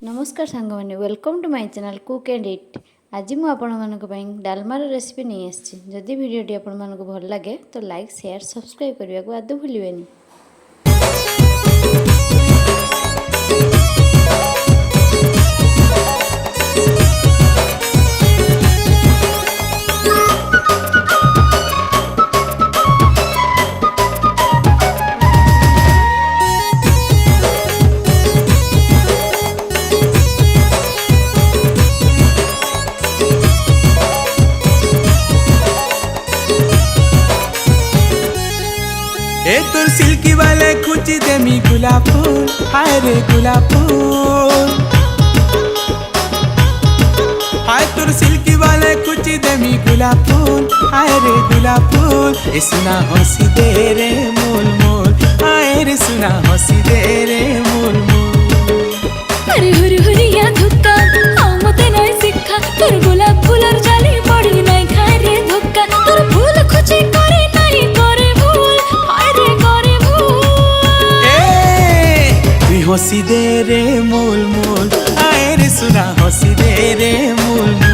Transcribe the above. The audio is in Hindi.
नमस्कार सांग मैंने welcome to my channel cook and eat. आज मुझे आपण डालमार रेसिपी नहीं आसी। जदि वीडियोटी आपण भल लगे तो लाइक शेयर सब्सक्राइब करने को आदौ भूलें। ए तोर सिल्की वाले कुची देमी गुलाब फूल, हाय रे गुलाब फूल। हाय तोर सिल्की वाले कुची देमी गुलाब फूल, हाय रे गुलाब फूल। ए सुना हंसी दे रे मूल मूल, हाय रे सुना हंसी दे रे मूल मूल। अरे हुरी हुरिया धुक्का आओ मते नाय सिक्खा, तोर गुलाब फूलर जाली पड़ी नाय खाए रे धोक्का। तोर फूल खुची करे नाय करे भूल, हाय रे करे भूल। तू हंसी दे रे मूल मूल, हाय रे सुना हंसी दे रे मूल मूल।